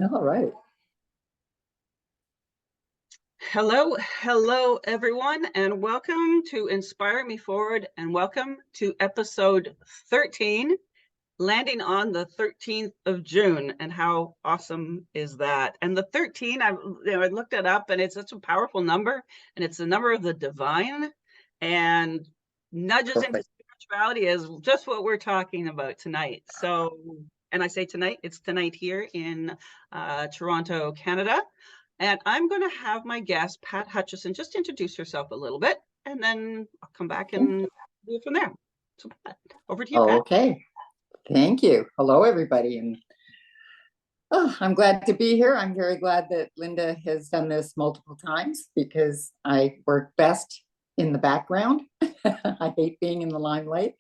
All right. Hello, everyone, and welcome to Inspire Me Forward, and welcome to episode 13, landing on the 13th of June. And how awesome is that? And the 13, I looked it up, and it's such a powerful number, and it's the number of the divine, and nudges into Perfect. spirituality is just what we're talking about tonight. So, and I say tonight, it's tonight here in Toronto, Canada. And I'm going to have my guest, Pat Hutchinson, just introduce herself a little bit, and then I'll come back and do it from there. So, Pat, over to you, Pat. Okay. Thank you. Hello, everybody. And I'm glad to be here. I'm very glad that Linda has done this multiple times because I work best in the background. I hate being in the limelight.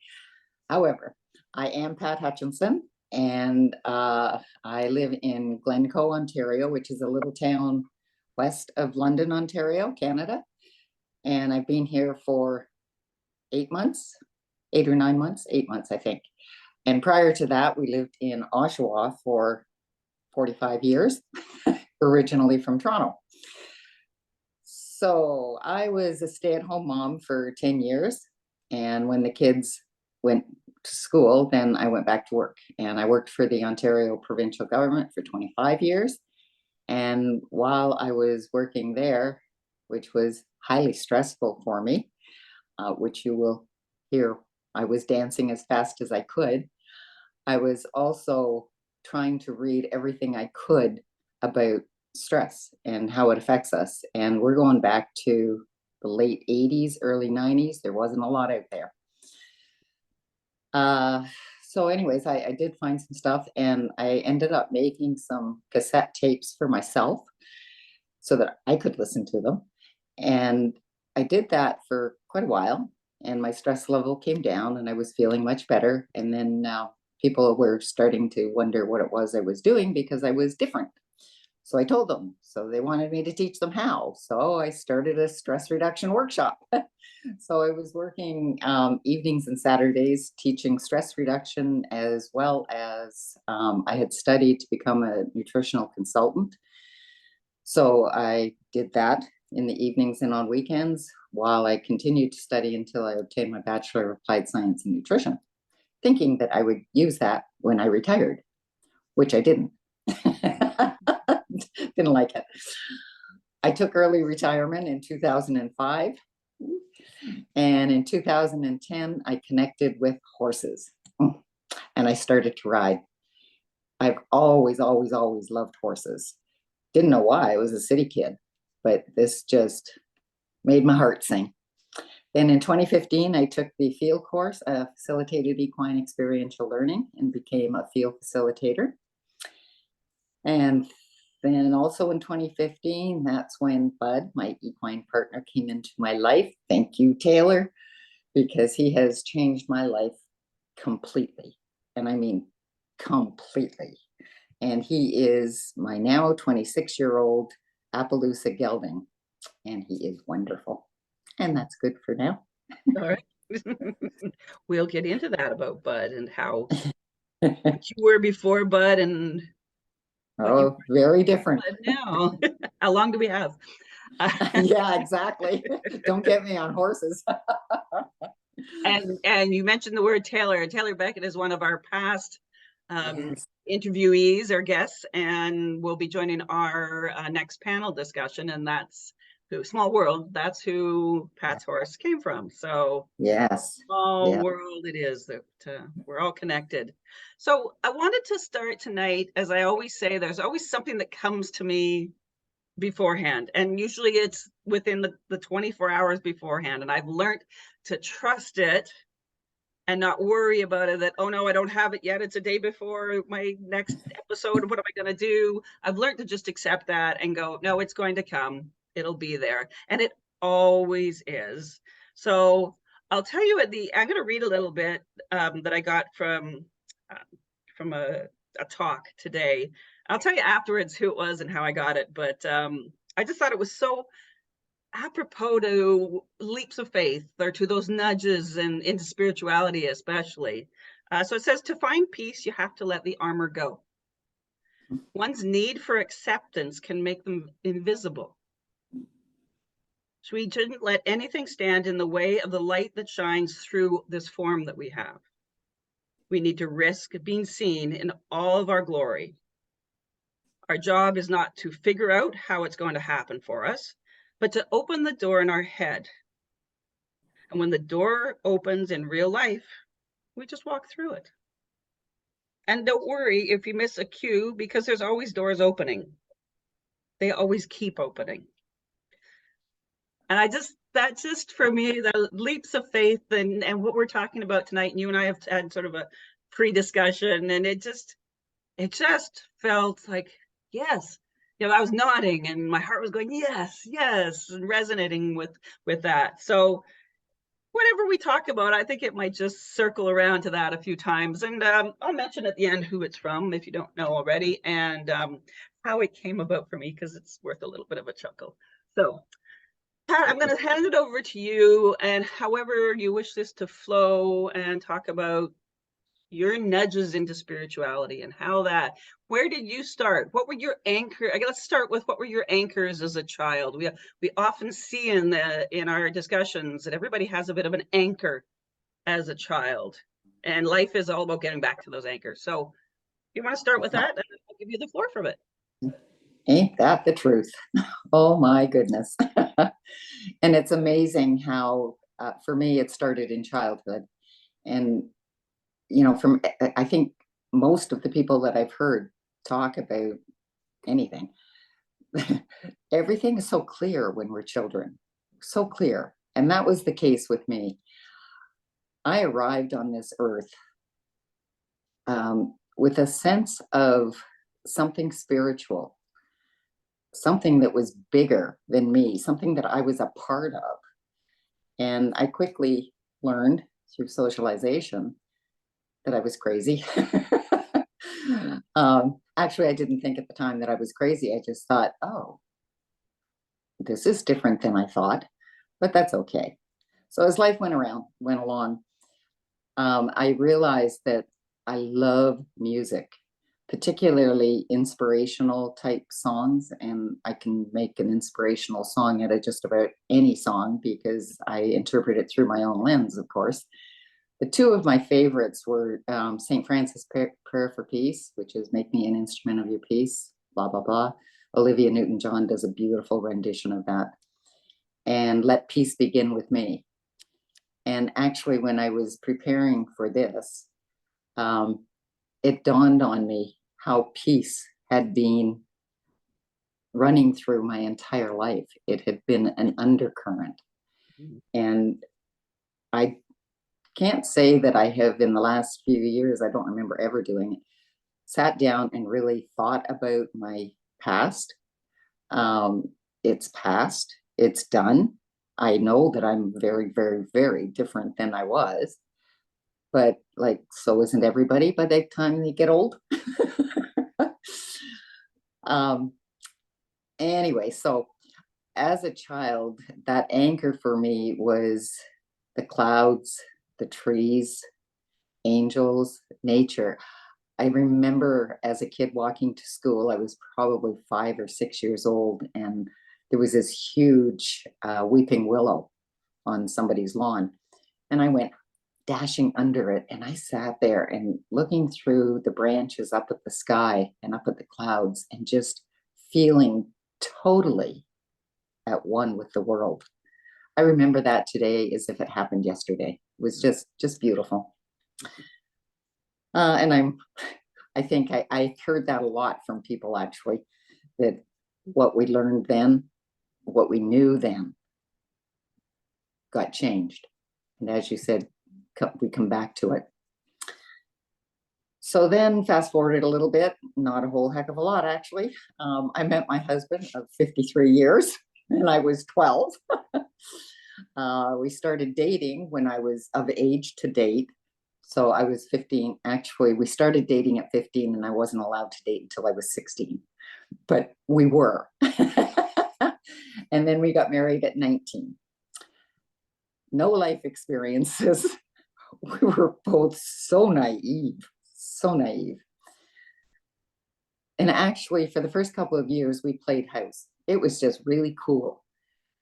However, I am Pat Hutchinson, and I live in Glencoe, Ontario, which is a little town west of London, Ontario, Canada. And I've been here for 8 months, 8 or 9 months, 8 months, I think. And prior to that, we lived in Oshawa for 45 years, originally from Toronto. So I was a stay-at-home mom for 10 years. And when the kids went to school, then I went back to work. And I worked for the Ontario provincial government for 25 years. And while I was working there, which was highly stressful for me, which you will hear, I was dancing as fast as I could. I was also trying to read everything I could about stress and how it affects us. And we're going back to the late 80s, early 90s. There wasn't a lot out there. So anyways, I did find some stuff, and I ended up making some cassette tapes for myself so that I could listen to them. And I did that for quite a while, and my stress level came down and I was feeling much better. And then people were starting to wonder what it was I was doing because I was different. So I told them. So they wanted me to teach them how. So I started a stress reduction workshop. So I was working evenings and Saturdays teaching stress reduction, as well as I had studied to become a nutritional consultant. So I did that in the evenings and on weekends while I continued to study until I obtained my Bachelor of Applied Science in Nutrition, thinking that I would use that when I retired, which I didn't. Didn't like it. I took early retirement in 2005. And in 2010, I connected with horses and I started to ride. I've always loved horses. Didn't know why. I was a city kid, but this just made my heart sing. Then in 2015, I took the field course, Facilitated Equine Experiential Learning, and became a field facilitator. And then also in 2015, that's when Bud, my equine partner, came into my life. Thank you, Taylor, because he has changed my life completely. And I mean, completely. And he is my now 26-year-old Appaloosa gelding, and he is wonderful. And that's good for now. All right. We'll get into that about Bud and how what you were before Bud and what you Oh, very different. Bud now. How long do we have? Yeah, exactly. Don't get me on horses. And you mentioned the word Taylor. Taylor Beckett is one of our past Yes. interviewees or guests, and will be joining our next panel discussion. And that's who, small world, that's who Pat's horse came from. So Yes. small Yeah. world it is that we're all connected. So I wanted to start tonight, as I always say, there's always something that comes to me beforehand, and usually it's within the 24 hours beforehand, and I've learned to trust it and not worry about it, that, oh no, I don't have it yet, it's a day before my next episode, what am I going to do? I've learned to just accept that and go, no, it's going to come, it'll be there, and it always is. So I'll tell you I'm going to read a little bit that I got from a talk today. I'll tell you afterwards who it was and how I got it, but I just thought it was so apropos to leaps of faith, or to those nudges and into spirituality especially. So it says, to find peace, you have to let the armor go. One's need for acceptance can make them invisible. So we shouldn't let anything stand in the way of the light that shines through this form that we have. We need to risk being seen in all of our glory. Our job is not to figure out how it's going to happen for us, but to open the door in our head. And when the door opens in real life, we just walk through it. And don't worry if you miss a cue, because there's always doors opening. They always keep opening. And that just for me, the leaps of faith and what we're talking about tonight, and you and I have had sort of a pre-discussion, and it just felt like, yes, I was nodding and my heart was going, yes, yes, and resonating with that. So whatever we talk about, I think it might just circle around to that a few times. And I'll mention at the end who it's from if you don't know already, and how it came about for me, because it's worth a little bit of a chuckle. So Pat, I'm going to hand it over to you, and however you wish this to flow, and talk about your nudges into spirituality and where did you start? What were your anchors? Let's start with, what were your anchors as a child? We often see in our discussions that everybody has a bit of an anchor as a child, and life is all about getting back to those anchors. So you want to start with that, and I'll give you the floor from it. Ain't that the truth? Oh my goodness. And it's amazing how, for me, it started in childhood. And, I think most of the people that I've heard talk about anything, everything is so clear when we're children, so clear. And that was the case with me. I arrived on this earth with a sense of something spiritual, something that was bigger than me, something that I was a part of. And I quickly learned through socialization that I was crazy. Actually, I didn't think at the time that I was crazy. I just thought, oh, this is different than I thought, but that's okay. So as life went along, I realized that I love music, particularly inspirational type songs. And I can make an inspirational song out of just about any song because I interpret it through my own lens, of course. The two of my favorites were St. Francis' Prayer for Peace, which is Make Me an Instrument of Your Peace, blah, blah, blah. Olivia Newton-John does a beautiful rendition of that. And Let Peace Begin With Me. And actually, when I was preparing for this, it dawned on me how peace had been running through my entire life. It had been an undercurrent. And I can't say that I have, in the last few years, I don't remember ever doing it, sat down and really thought about my past. It's past, it's done. I know that I'm very, very, very different than I was, but so isn't everybody by the time they get old. Anyway, so as a child, that anchor for me was the clouds, the trees, angels, nature. I remember as a kid walking to school, I was probably 5 or 6 years old, and there was this huge weeping willow on somebody's lawn. And I went dashing under it, and I sat there and looking through the branches up at the sky and up at the clouds, and just feeling totally at one with the world. I remember that today as if it happened yesterday. It was just beautiful. And I think I heard that a lot from people, actually, that what we learned then, what we knew then, got changed. And as you said, we come back to it. So then fast forwarded a little bit, not a whole heck of a lot, actually. I met my husband of 53 years and I was 12. We started dating when I was of age to date. So I was 15. Actually, we started dating at 15 and I wasn't allowed to date until I was 16, but we were. And then we got married at 19. No life experiences. We were both so naive, so naive. And actually, for the first couple of years, we played house. It was just really cool.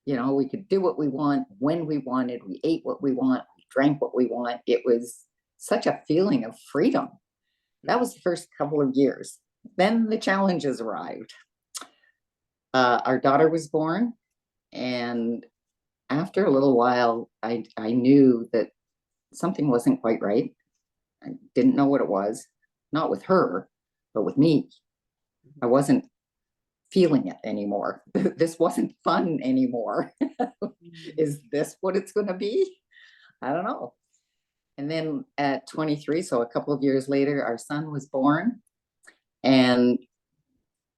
You know, we could do what we want when we wanted. We ate what we want. We drank what we want. It was such a feeling of freedom. That was the first couple of years. Then the challenges arrived. Our daughter was born, and after a little while, I knew that something wasn't quite right. I didn't know what it was, not with her, but with me. I wasn't feeling it anymore. This wasn't fun anymore. Is this what it's going to be? I don't know. And then at 23, so a couple of years later, our son was born, and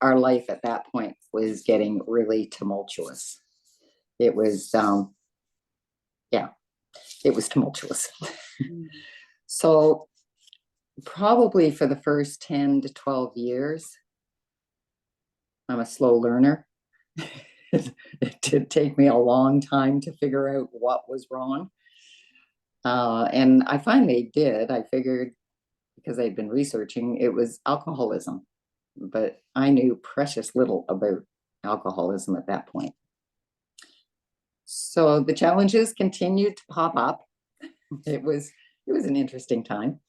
our life at that point was getting really tumultuous. It was, yeah, it was tumultuous. So probably for the first 10 to 12 years, I'm a slow learner. It did take me a long time to figure out what was wrong. And I finally did. I figured, because I'd been researching, it was alcoholism. But I knew precious little about alcoholism at that point. So the challenges continued to pop up. It was an interesting time.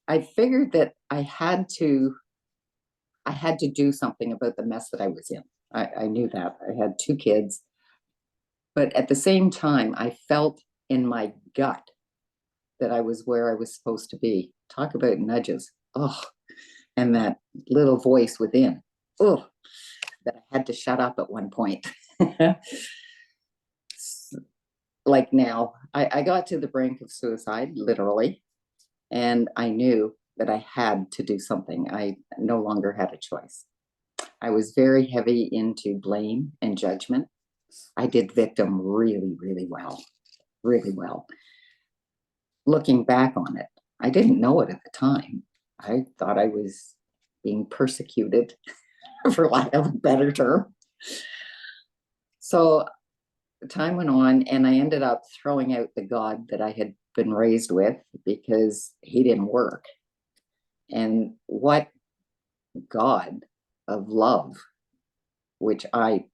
I figured that I had to do something about the mess that I was in. I knew that. I had 2 kids. But at the same time, I felt in my gut that I was where I was supposed to be. Talk about nudges. Oh, and that little voice within. Oh, that I had to shut up at one point. Like now, I got to the brink of suicide, literally, and I knew that I had to do something. I no longer had a choice. I was very heavy into blame and judgment. I did victim really, really well, really well. Looking back on it, I didn't know it at the time. I thought I was being persecuted, for lack of a better term. So time went on, and I ended up throwing out the God that I had been raised with because he didn't work. And what God of love, which I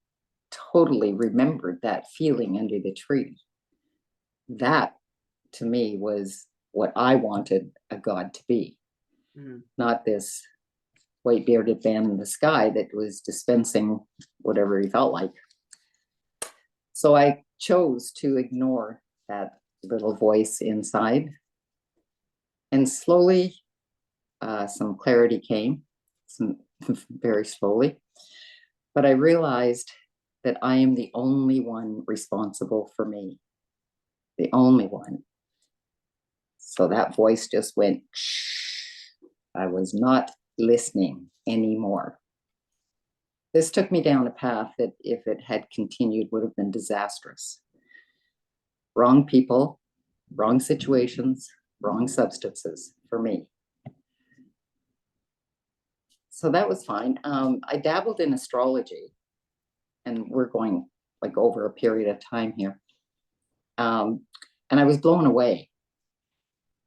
totally remembered that feeling under the tree, that to me was what I wanted a God to be, not this white bearded man in the sky that was dispensing whatever he felt like. So I chose to ignore that little voice inside, and slowly some clarity came, very slowly. But I realized that I am the only one responsible for me, the only one. So that voice just went, shh. I was not listening anymore. This took me down a path that, if it had continued, would have been disastrous. Wrong people, wrong situations, wrong substances for me. So that was fine. I dabbled in astrology, and we're going like over a period of time here. And I was blown away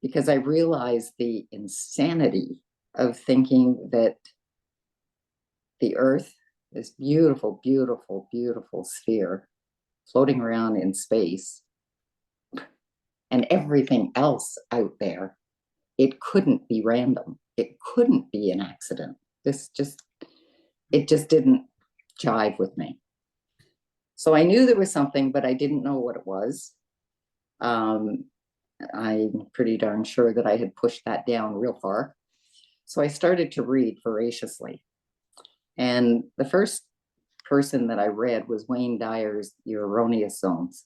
because I realized the insanity of thinking that the earth, this beautiful, beautiful, beautiful sphere floating around in space, and everything else out there, it couldn't be random. It couldn't be an accident. It just didn't jive with me. So I knew there was something, but I didn't know what it was. I'm pretty darn sure that I had pushed that down real far. So I started to read voraciously. And the first person that I read was Wayne Dyer's Your Erroneous Zones.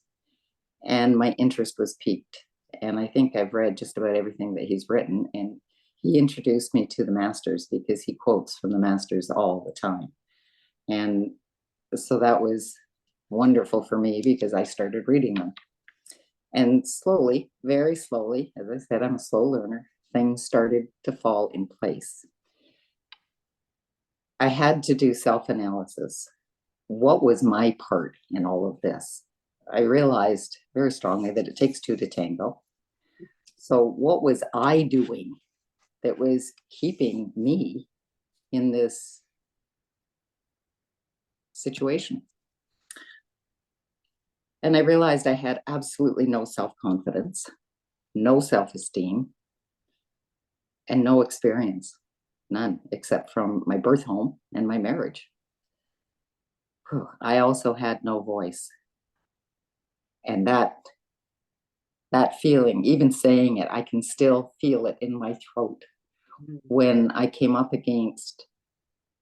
And my interest was piqued. And I think I've read just about everything that he's written. And he introduced me to the masters because he quotes from the masters all the time. And so that was wonderful for me because I started reading them. And slowly, very slowly, as I said, I'm a slow learner, things started to fall in place. I had to do self-analysis. What was my part in all of this? I realized very strongly that it takes 2 to tango. So what was I doing that was keeping me in this situation. And I realized I had absolutely no self-confidence, no self-esteem, and no experience, none, except from my birth home and my marriage. I also had no voice. And that feeling, even saying it, I can still feel it in my throat when I came up against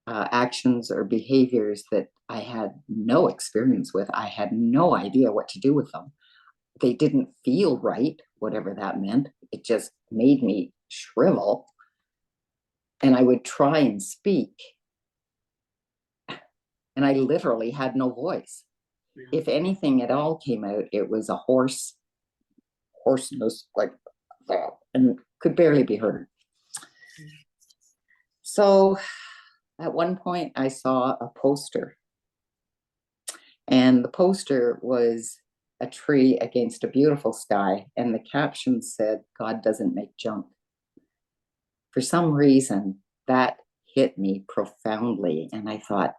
actions or behaviors that I had no experience with. I had no idea what to do with them. They didn't feel right, whatever that meant. It just made me shrivel. And I would try and speak, and I literally had no voice. Yeah. If anything at all came out, it was a hoarseness like that, and could barely be heard. So at one point I saw a poster, and the poster was a tree against a beautiful sky, and the caption said, "God doesn't make junk." For some reason, that hit me profoundly, and I thought,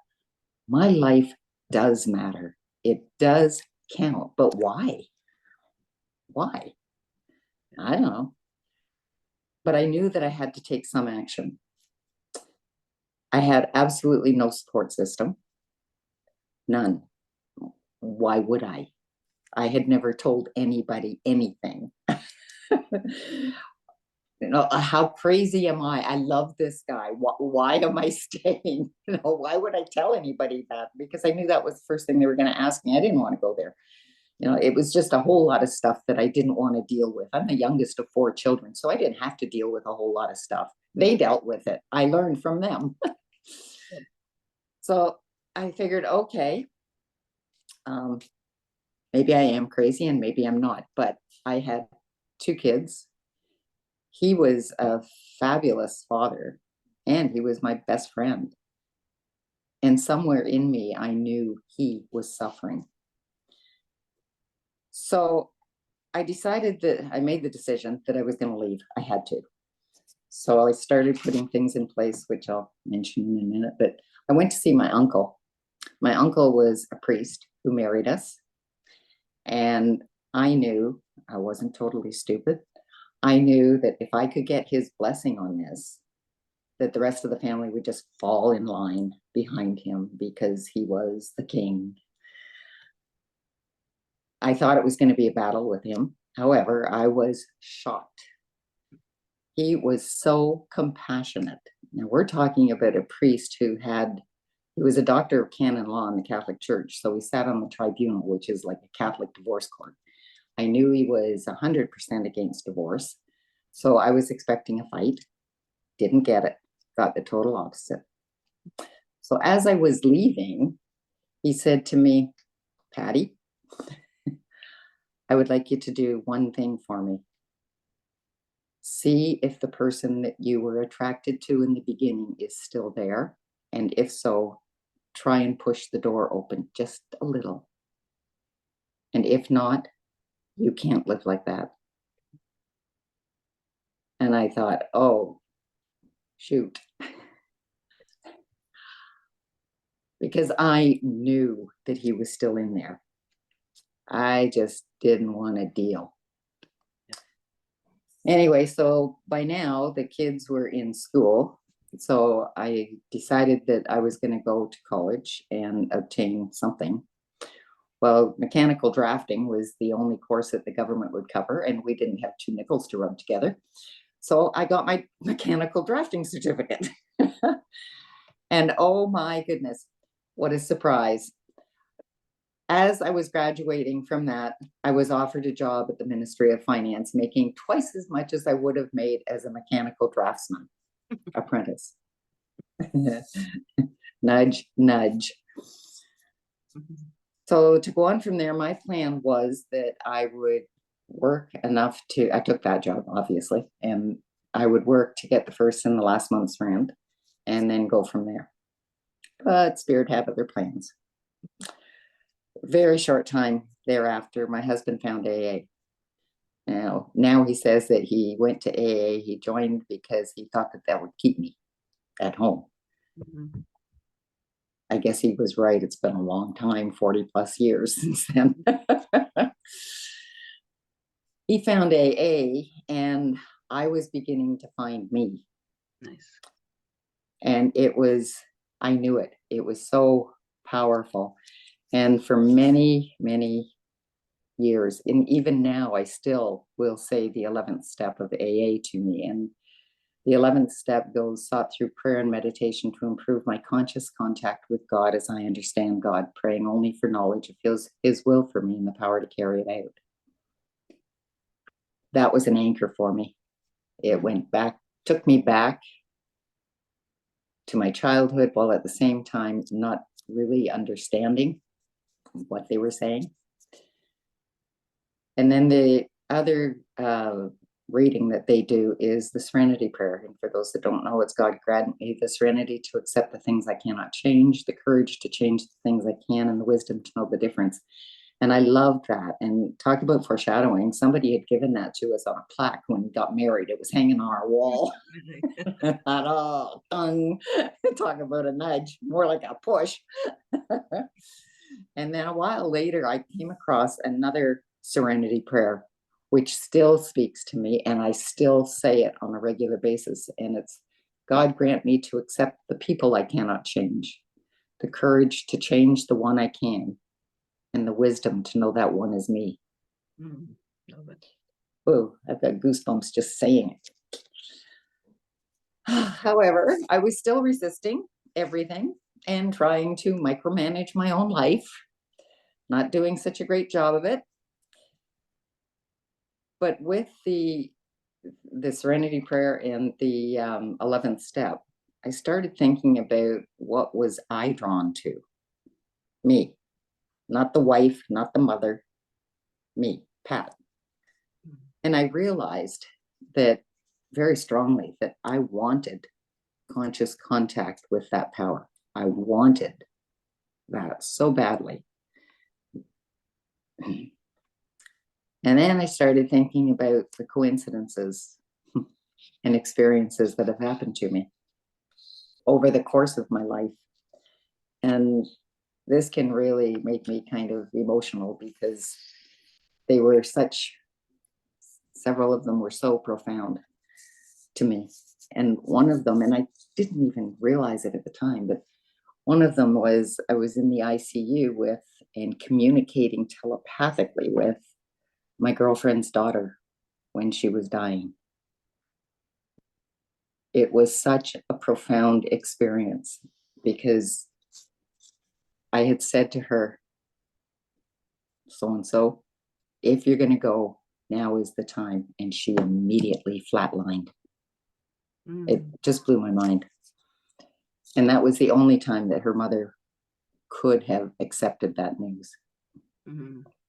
my life does matter. It does count, but why? Why? I don't know. But I knew that I had to take some action. I had absolutely no support system, none. Why would I? I had never told anybody anything. How crazy am I? I love this guy. Why am I staying? Why would I tell anybody that? Because I knew that was the first thing they were going to ask me. I didn't want to go there. It was just a whole lot of stuff that I didn't want to deal with. I'm the youngest of 4 children, so I didn't have to deal with a whole lot of stuff. They dealt with it. I learned from them. So I figured, okay, maybe I am crazy and maybe I'm not, but I had 2 kids. He was a fabulous father, and he was my best friend. And somewhere in me, I knew he was suffering. So I made the decision that I was going to leave. I had to. So I started putting things in place, which I'll mention in a minute. But I went to see my uncle. My uncle was a priest who married us. And I knew, I wasn't totally stupid. I knew that if I could get his blessing on this, that the rest of the family would just fall in line behind him because he was the king. I thought it was going to be a battle with him. However, I was shocked. He was so compassionate. Now, we're talking about a priest he was a doctor of canon law in the Catholic Church. So he sat on the tribunal, which is like a Catholic divorce court. I knew he was 100% against divorce. So I was expecting a fight. Didn't get it. Got the total opposite. So as I was leaving, he said to me, "Patty, I would like you to do one thing for me. See if the person that you were attracted to in the beginning is still there. And if so, try and push the door open just a little. And if not, you can't live like that." And I thought, oh, shoot. Because I knew that he was still in there. I just didn't want to deal. Anyway, so by now the kids were in school. So I decided that I was going to go to college and obtain something. Well, mechanical drafting was the only course that the government would cover, and we didn't have 2 nickels to rub together. So I got my mechanical drafting certificate. And oh my goodness, what a surprise. As I was graduating from that, I was offered a job at the Ministry of Finance, making twice as much as I would have made as a mechanical draftsman apprentice. Nudge, nudge. So to go on from there, my plan was that I would work enough I took that job, obviously, and I would work to get the first and the last month's rent and then go from there. But Spirit had other plans. Very short time thereafter, my husband found AA. Now he says that he went to AA, he joined because he thought that that would keep me at home. Mhm. I guess he was right. It's been a long time, 40 plus years since then. He found AA, and I was beginning to find me. Nice. And I knew it. It was so powerful. And for many, many years, and even now, I still will say the 11th step of AA to me. And the 11th step goes, sought through prayer and meditation to improve my conscious contact with God as I understand God, praying only for knowledge of his will for me and the power to carry it out. That was an anchor for me. It took me back to my childhood, while at the same time not really understanding what they were saying. And then the other reading that they do is the Serenity Prayer. And for those that don't know, it's God grant me the serenity to accept the things I cannot change, the courage to change the things I can, and the wisdom to know the difference. And I loved that. And talk about foreshadowing. Somebody had given that to us on a plaque when we got married. It was hanging on our wall. Not all tongue. Talk about a nudge, more like a push. And then a while later, I came across another serenity prayer, which still speaks to me, and I still say it on a regular basis. And it's, God grant me to accept the people I cannot change, the courage to change the one I can, and the wisdom to know that one is me. Love it. Oh, I've got goosebumps just saying it. However, I was still resisting everything and trying to micromanage my own life, not doing such a great job of it. But with the Serenity Prayer and the 11th step, I started thinking about what was I drawn to? Me, not the wife, not the mother, me, Pat. And I realized that very strongly that I wanted conscious contact with that power. I wanted that so badly. And then I started thinking about the coincidences and experiences that have happened to me over the course of my life. And this can really make me kind of emotional because they were several of them were so profound to me. And one of them, and I didn't even realize it at the time, but one of them was I was in the ICU with and communicating telepathically with my girlfriend's daughter when she was dying. It was such a profound experience because I had said to her, so and so, if you're going to go, now is the time. And she immediately flatlined. It just blew my mind. And that was the only time that her mother could have accepted that news,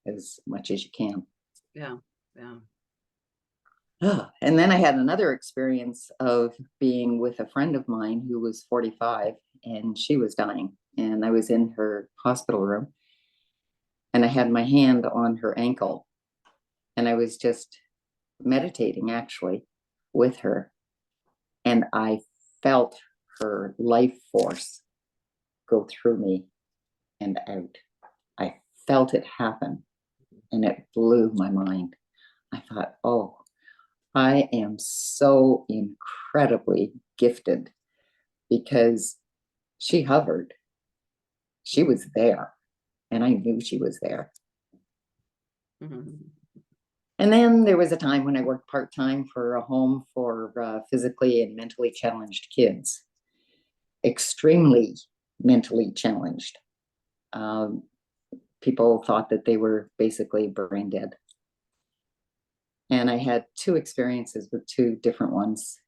as much as you can. Yeah, yeah. And then I had another experience of being with a friend of mine who was 45 and she was dying. And I was in her hospital room and I had my hand on her ankle and I was just meditating actually with her. And I felt her life force go through me and out. I felt it happen and it blew my mind. I thought, oh, I am so incredibly gifted because she hovered. She was there and I knew she was there. And then there was a time when I worked part-time for a home for physically and mentally challenged kids, extremely mentally challenged. People thought that they were basically brain dead. And I had two experiences with two different ones.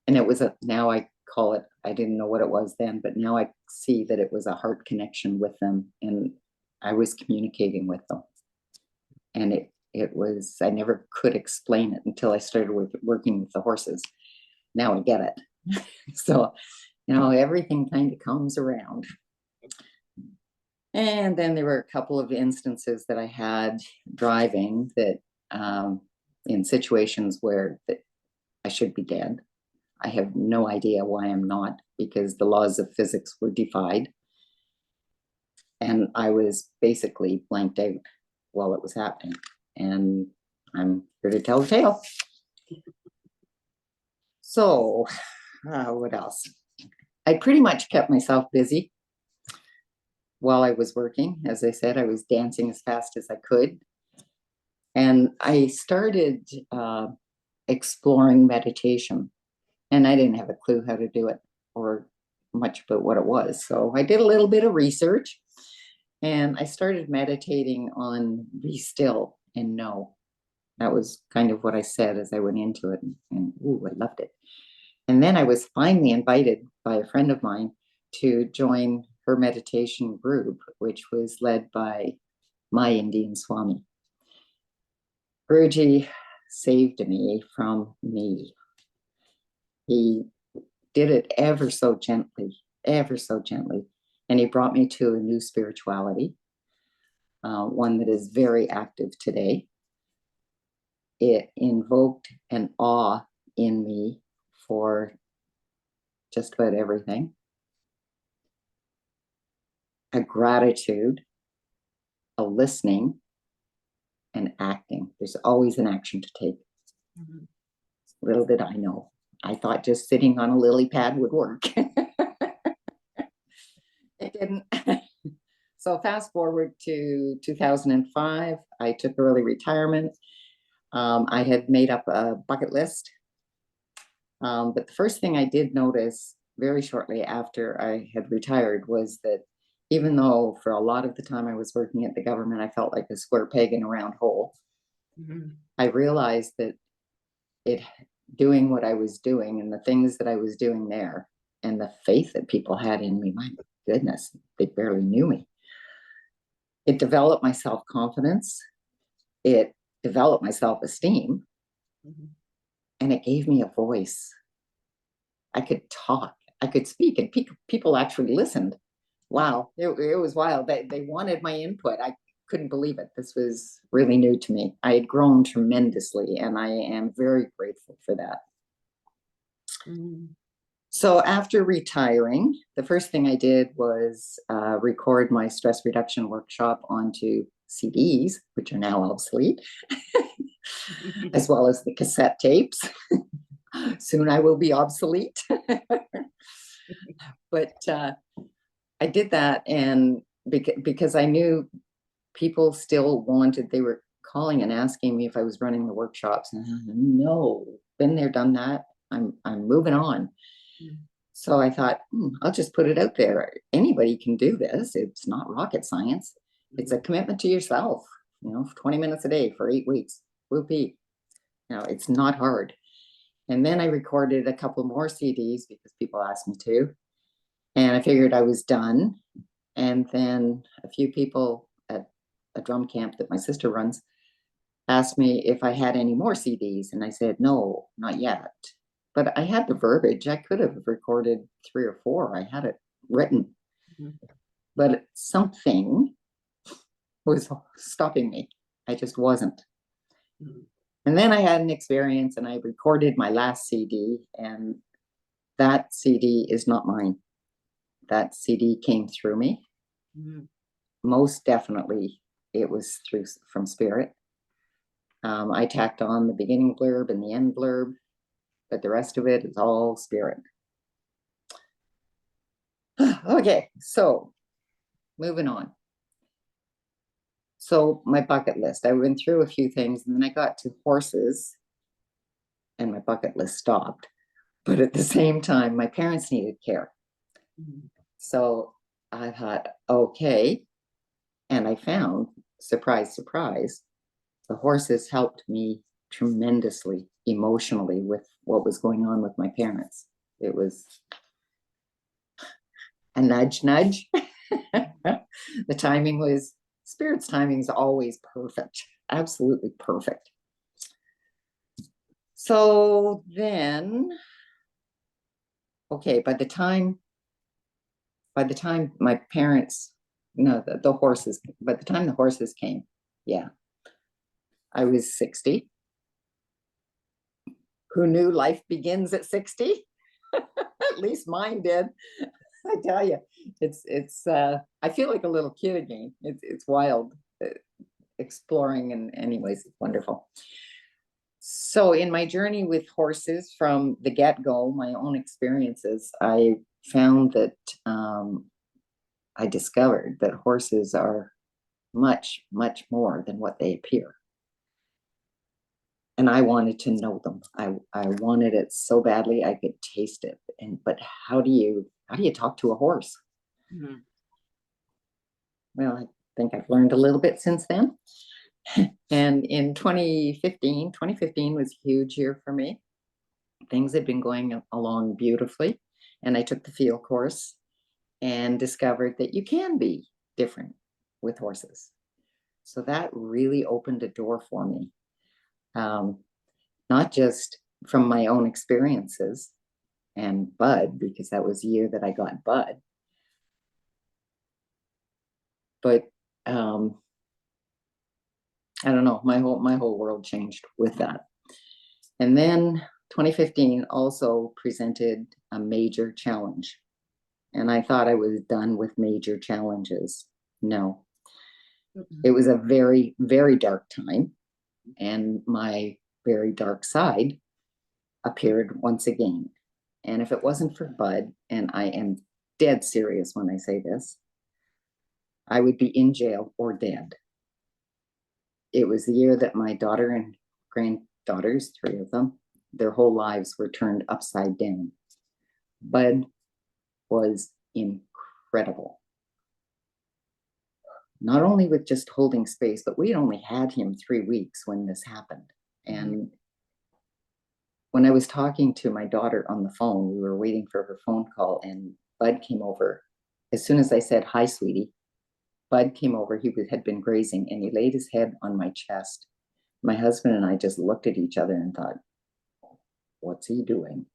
And it was now I call it, I didn't know what it was then, but now I see that it was a heart connection with them. And I was communicating with them. And it was, I never could explain it until I started working with the horses. Now I get it. So, everything kind of comes around. And then there were a couple of instances that I had driving that in situations where I should be dead. I have no idea why I'm not, because the laws of physics were defied. And I was basically blanked out while it was happening. And I'm here to tell the tale. So, what else? I pretty much kept myself busy while I was working. As I said, I was dancing as fast as I could. And I started exploring meditation, and I didn't have a clue how to do it or much about what it was. So I did a little bit of research, and I started meditating on be still and know. That was kind of what I said as I went into it, and ooh, I loved it. And then I was finally invited by a friend of mine to join her meditation group, which was led by my Indian Swami. Guruji saved me from me. He did it ever so gently, ever so gently. And he brought me to a new spirituality, one that is very active today. It invoked an awe in me for just about everything, a gratitude, a listening, and acting. There's always an action to take. Mm-hmm. Little did I know. I thought just sitting on a lily pad would work. It didn't. So fast forward to 2005, I took early retirement. I had made up a bucket list. But the first thing I did notice very shortly after I had retired was that even though for a lot of the time I was working at the government, I felt like a square peg in a round hole. Mm-hmm. I realized that doing what I was doing and the things that I was doing there and the faith that people had in me, my goodness, they barely knew me. It developed my self-confidence. It developed my self-esteem. Mm-hmm. And it gave me a voice. I could talk, I could speak, and people actually listened. Wow, it was wild. They wanted my input. I couldn't believe it. This was really new to me. I had grown tremendously, and I am very grateful for that. Mm. So after retiring, the first thing I did was record my stress reduction workshop onto CDs, which are now obsolete, as well as the cassette tapes. Soon I will be obsolete. But I did that, and because I knew people still wanted, they were calling and asking me if I was running the workshops. And no, been there, done that. I'm moving on. Mm. So I thought, I'll just put it out there. Anybody can do this. It's not rocket science. It's a commitment to yourself, 20 minutes a day for 8 weeks. Whoopee. It's not hard. And then I recorded a couple more CDs because people asked me to. And I figured I was done. And then a few people at a drum camp that my sister runs asked me if I had any more CDs. And I said, no, not yet. But I had the verbiage. I could have recorded 3 or 4. I had it written. Mm-hmm. But something was stopping me. I just wasn't. Mm-hmm. And then I had an experience, and I recorded my last CD, and that CD is not mine. That CD came through me. Mm-hmm. Most definitely, it was from Spirit. I tacked on the beginning blurb and the end blurb, but the rest of it is all Spirit. Okay, so moving on. So my bucket list, I went through a few things, and then I got to horses, and my bucket list stopped. But at the same time, my parents needed care. Mm-hmm. So I thought, okay. And I found, surprise, surprise, the horses helped me tremendously emotionally with what was going on with my parents. It was a nudge, nudge. The timing was, Spirit's timing is always perfect, absolutely perfect. So then, okay, by the time my parents no, the horses, by the time the horses came, yeah, I was 60. Who knew life begins at 60? At least mine did. I tell you, I feel like a little kid again. It's wild, exploring, and anyways, it's wonderful. So in my journey with horses from the get-go, my own experiences, I found that I discovered that horses are much, much more than what they appear. And I wanted to know them. I wanted it so badly I could taste it. But how do you talk to a horse? Mhm. Well, I think I've learned a little bit since then. And in 2015 was a huge year for me. Things had been going along beautifully. And I took the field course and discovered that you can be different with horses. So that really opened a door for me. Not just from my own experiences and Bud, because that was the year that I got Bud, but I don't know, my whole world changed with that. And then 2015 also presented a major challenge. And I thought I was done with major challenges. No, it was a very, very dark time. And my very dark side appeared once again. And if it wasn't for Bud, and I am dead serious when I say this, I would be in jail or dead. It was the year that my daughter and granddaughters, 3 of them, their whole lives were turned upside down. Bud was incredible. Not only with just holding space, but we only had him 3 weeks when this happened. And when I was talking to my daughter on the phone, we were waiting for her phone call, and Bud came over. As soon as I said, "Hi, sweetie," Bud came over. He had been grazing, and he laid his head on my chest. My husband and I just looked at each other and thought, what's he doing?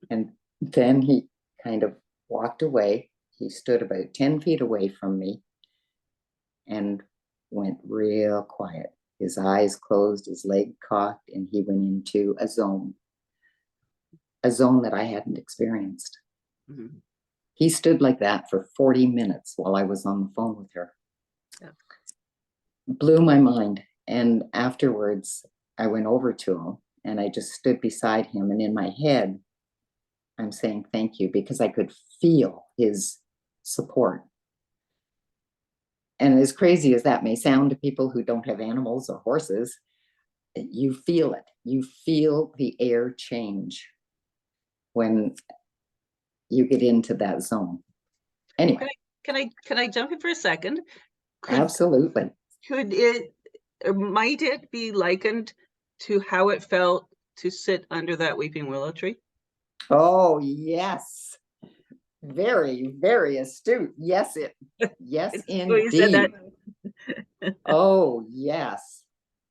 And then he kind of walked away. He stood about 10 feet away from me and went real quiet. His eyes closed, his leg cocked, and he went into a zone that I hadn't experienced. Mm-hmm. He stood like that for 40 minutes while I was on the phone with her. Yeah. Blew my mind. And afterwards, I went over to him and I just stood beside him. And in my head, I'm saying thank you, because I could feel his support. And as crazy as that may sound to people who don't have animals or horses, you feel it. You feel the air change when you get into that zone. Anyway. Can I jump in for a second? Absolutely. Might it be likened to how it felt to sit under that weeping willow tree? Oh, yes. Very, very astute. Yes, indeed. Said that. Oh, yes.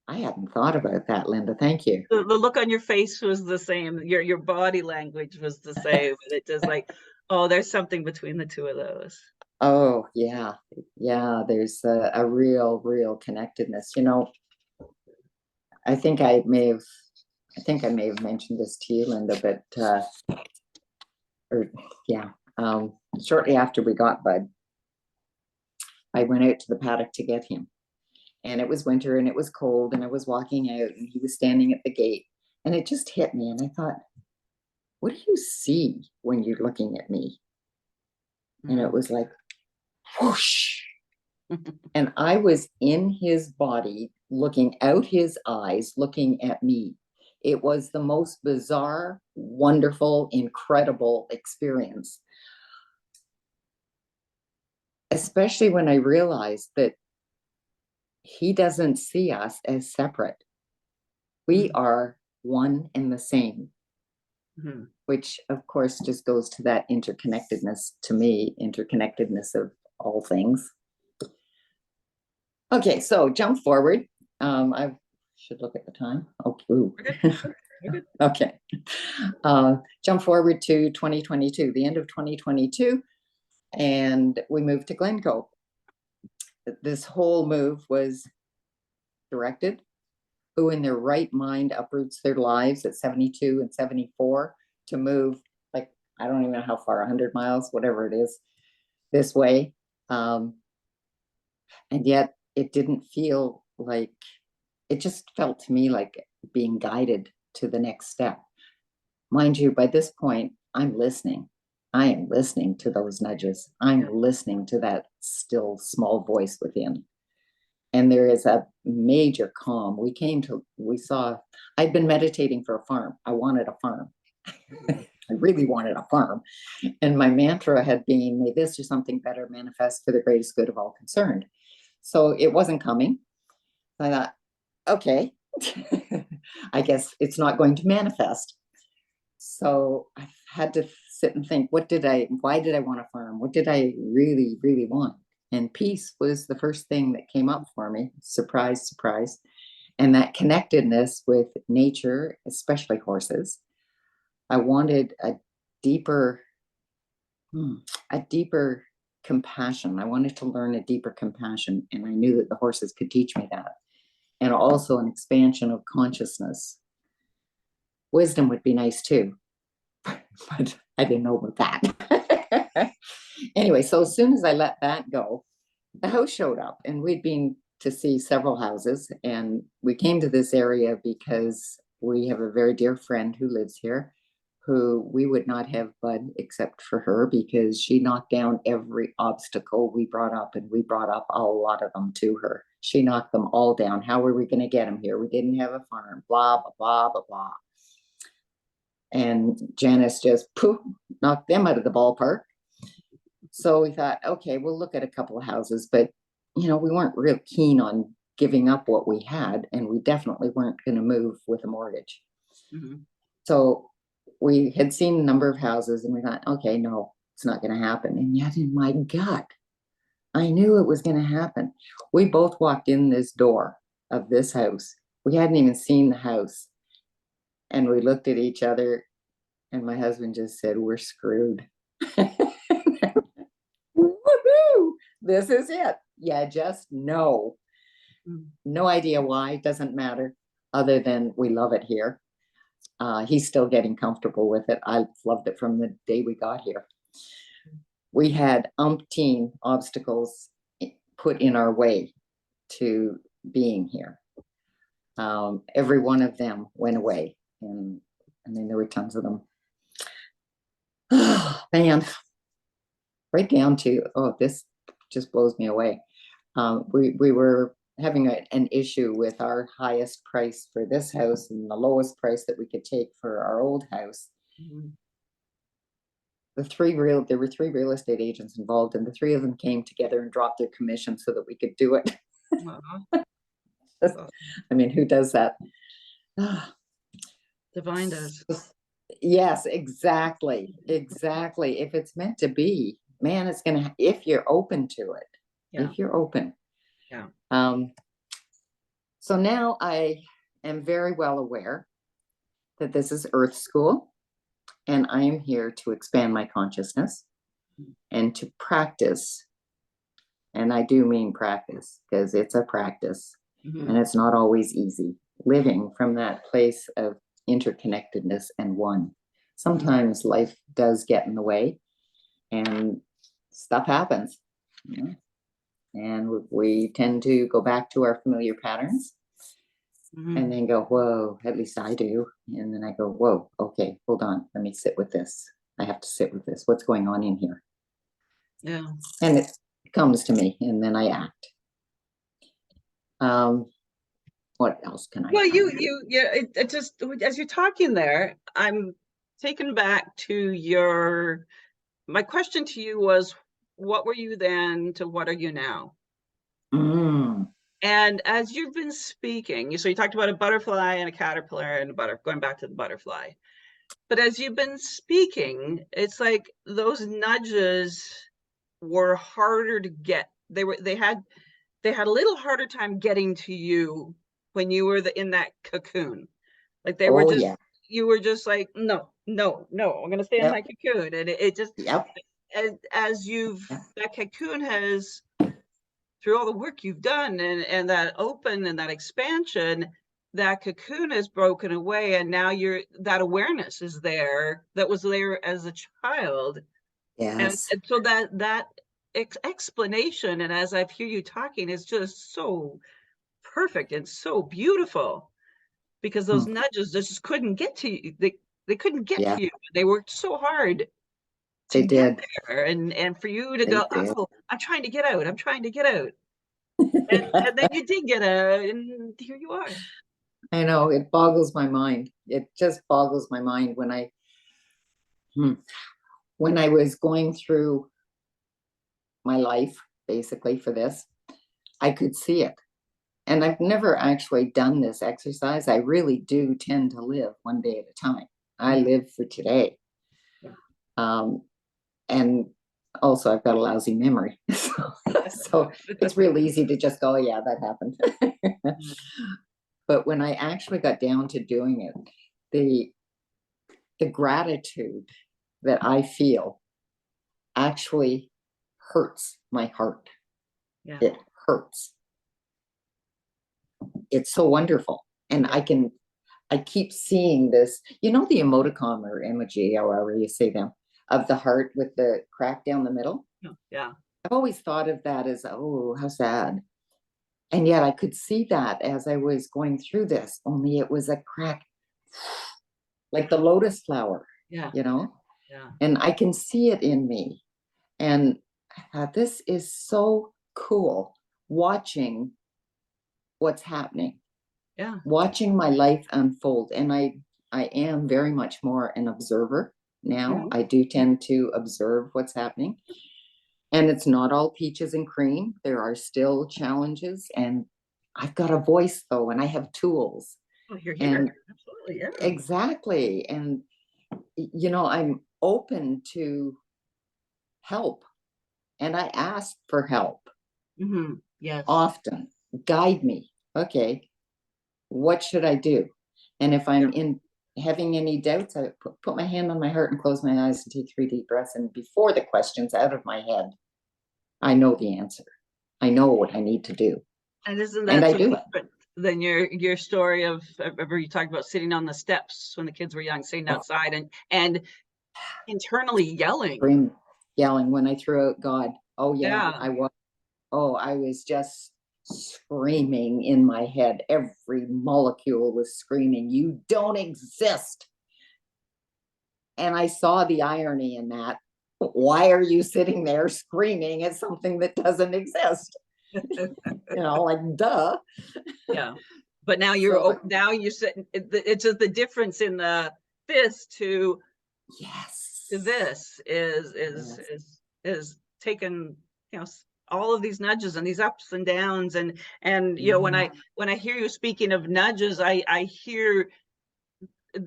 I hadn't thought about that, Linda. Thank you. The look on your face was the same. Your body language was the same. It just like, oh, there's something between the two of those. Oh, yeah. Yeah, there's a real connectedness. You know, I think I may have mentioned this to you, Linda, but shortly after we got Bud, I went out to the paddock to get him. And it was winter and it was cold and I was walking out and he was standing at the gate, and it just hit me. And I thought, what do you see when you're looking at me? And it was like, whoosh. And I was in his body, looking out his eyes, looking at me. It was the most bizarre, wonderful, incredible experience. Especially when I realized that he doesn't see us as separate. We are one and the same, which of course just goes to that interconnectedness, to me, interconnectedness of all things. Okay, so jump forward. I should look at the time. Okay. Jump forward to 2022, the end of 2022. and we moved to Glencoe. This whole move was directed. Who in their right mind uproots their lives at 72 and 74 to move, like, I don't even know how far, 100 miles, whatever it is, this way. And yet it didn't feel like, it just felt to me like being guided to the next step. Mind you, by this point, I'm listening. I am listening to those nudges. I'm listening to that still small voice within. And there is a major calm. We saw, I'd been meditating for a farm. I wanted a farm. I really wanted a farm. And my mantra had been, may this or something better manifest for the greatest good of all concerned. So it wasn't coming. I thought, okay, I guess it's not going to manifest. So I had to sit and think, why did I want a farm? What did I really, really want? And peace was the first thing that came up for me. Surprise, surprise. And that connectedness with nature, especially horses. I wanted a deeper compassion. I wanted to learn a deeper compassion. And I knew that the horses could teach me that. And also an expansion of consciousness. Wisdom would be nice too, but I didn't know about that. Anyway, so as soon as I let that go, the house showed up, and we'd been to see several houses, and we came to this area because we have a very dear friend who lives here, who we would not have Bud except for her, because she knocked down every obstacle we brought up, and we brought up a lot of them to her. She knocked them all down. How were we going to get them here? We didn't have a farm, blah, blah, blah, blah, blah. And Janice just poof, knocked them out of the ballpark. So we thought, okay, we'll look at a couple of houses, but we weren't real keen on giving up what we had, and we definitely weren't going to move with a mortgage. Mm-hmm. So we had seen a number of houses, and we thought, okay, no, it's not going to happen. And yet in my gut, I knew it was going to happen. We both walked in this door of this house. We hadn't even seen the house. And we looked at each other, and my husband just said, we're screwed. Woohoo! This is it. Yeah, just know. No idea why, doesn't matter, other than we love it here. He's still getting comfortable with it. I loved it from the day we got here. We had umpteen obstacles put in our way to being here. Every one of them went away. And I mean, there were tons of them. Oh, man. Right down to, this just blows me away. We were having an issue with our highest price for this house and the lowest price that we could take for our old house. Mm-hmm. There were 3 real estate agents involved, and the 3 of them came together and dropped their commission so that we could do it. I mean, who does that? Divine does. Yes, exactly. If it's meant to be, man, it's gonna, if you're open to it. Yeah. If you're open. Yeah. So now I am very well aware that this is Earth School, and I am here to expand my consciousness and to practice. And I do mean practice, because it's a practice. Mm-hmm. And it's not always easy living from that place of interconnectedness and one. Sometimes life does get in the way and stuff happens, and we tend to go back to our familiar patterns. Mm-hmm. And then go, whoa, at least I do. And then I go, whoa, okay, hold on, let me sit with this. I have to sit with this. What's going on in here? Yeah. And it comes to me, and then I act. What else can I? Well, it just, as you're talking there, I'm taken back to my question to you was, what were you then to what are you now? Mm. And as you've been speaking, so you talked about a butterfly and a caterpillar and going back to the butterfly. But as you've been speaking, it's like those nudges were harder to get. They had a little harder time getting to you when you were in that cocoon. Like they were just, you were just like, no, I'm going to stay in my cocoon. And it just, as that cocoon has, through all the work you've done and that open and that expansion, that cocoon is broken away, and now that awareness is there that was there as a child. Yes. And so that explanation, and as I hear you talking, is just so perfect and so beautiful, because those nudges just couldn't get to you. They couldn't get Yeah, to you. They worked so hard to they get did. there, and for you to They go, did. oh, I'm trying to get out. I'm trying to get out. And then you did get out, and here you are. I know, it boggles my mind. It just boggles my mind hmm, when I was going through my life, basically for this, I could see it. And I've never actually done this exercise. I really do tend to live one day at a time. I live for today. Um, and also I've got a lousy memory. So it's real easy to just go, yeah, that happened. But when I actually got down to doing it, the gratitude that I feel actually hurts my heart. Yeah. It hurts. It's so wonderful. And I keep seeing this, the emoticon or emoji, however you say them, of the heart with the crack down the middle. Yeah. I've always thought of that as, oh, how sad. And yet I could see that as I was going through this, only it was a crack, like the lotus flower, Yeah. Yeah. and I can see it in me. And I thought, this is so cool, watching what's happening, Yeah. watching my life unfold. And I am very much more an observer now. I do tend to observe what's happening. And it's not all peaches and cream. There are still challenges. And I've got a voice, though, and I have tools. Oh, you're And here. Absolutely. Yeah. exactly. And, I'm open to help. And I ask for help Yes. often. Guide me. Okay, what should I do? And if I'm having any doubts, I put my hand on my heart and close my eyes and take 3 deep breaths. And before the question's out of my head, I know the answer. I know what I need to do. And isn't And that I so do it. different than your story of, remember you talked about sitting on the steps when the kids were young, sitting Oh, outside and internally yelling. yelling when I threw out God. Oh yeah, Yeah. I was. Oh, I was just screaming in my head. Every molecule was screaming, "You don't exist." And I saw the irony in that. Why are you sitting there screaming at something that doesn't exist? Like, duh. Yeah. But now So, now you said it's just the difference in the this to yes. this is taken, all of these nudges and these ups and downs, and when I hear you speaking of nudges, I hear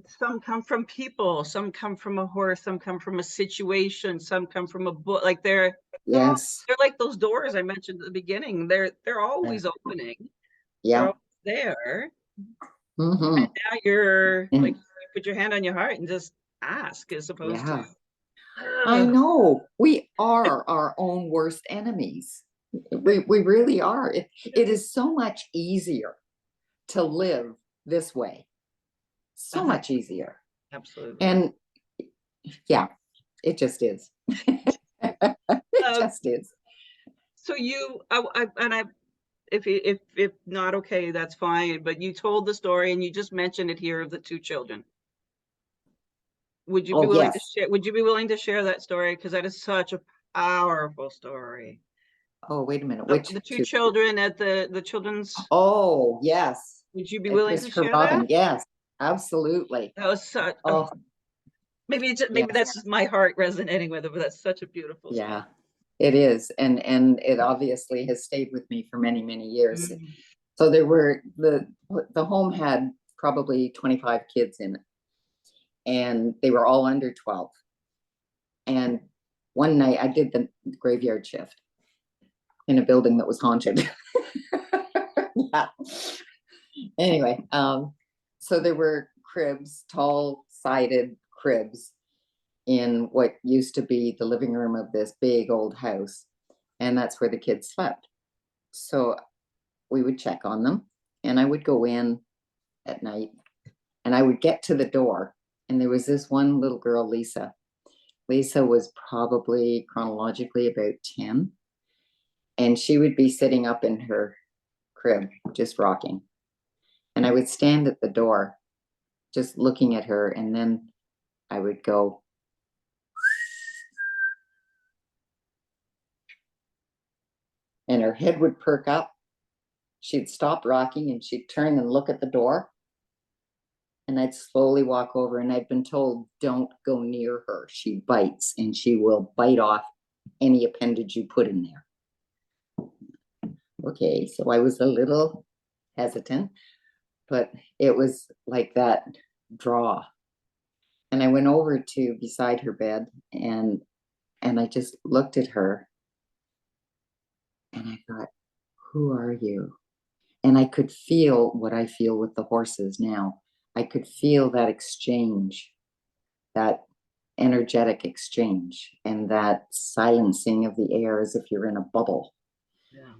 some come from people, some come from a horse, some come from a situation, some come from a book. Like Yes. they're like those doors I mentioned at the beginning. They're always opening. They're Yeah. always there. Mm-hmm. Now you're like, And you put your hand on your heart and just ask, as opposed to, yeah, I know we are our own worst enemies. We really are. It is so much easier to live this way. So much easier. absolutely. And yeah, it just is. It Um, just is. so if not okay, that's fine. But you told the story, and you just mentioned it here, of the 2 children. Would you be Oh, willing to yes. share? Would you be willing to share that story? Because that is such a powerful story. Oh, wait a minute. Which The 2 two? children at the children's. Oh, yes. Would you be At willing to Christopher share that? Robin. Yes, absolutely. That was such. Oh, Maybe yes. that's just my heart resonating with it, but that's such a beautiful story. Yeah, it is. And it obviously has stayed with me for many, many years. So there were the home had probably 25 kids in it, and they were all under 12. And one night I did the graveyard shift in a building that was haunted. Yeah. Anyway, so there were cribs, tall sided cribs, in what used to be the living room of this big old house. And that's where the kids slept. So we would check on them, and I would go in at night, and I would get to the door, and there was this one little girl, Lisa. Lisa was probably chronologically about 10, and she would be sitting up in her crib, just rocking. And I would stand at the door, just looking at her, and then I would go, and her head would perk up. She'd stop rocking, and she'd turn and look at the door. And I'd slowly walk over, and I'd been told, don't go near her. She bites, and she will bite off any appendage you put in there. Okay, so I was a little hesitant, but it was like that draw. And I went over to beside her bed, and I just looked at her, and I thought, who are you? And I could feel what I feel with the horses now. I could feel that exchange, that energetic exchange, and that silencing of the air as if you're in a bubble. Yeah.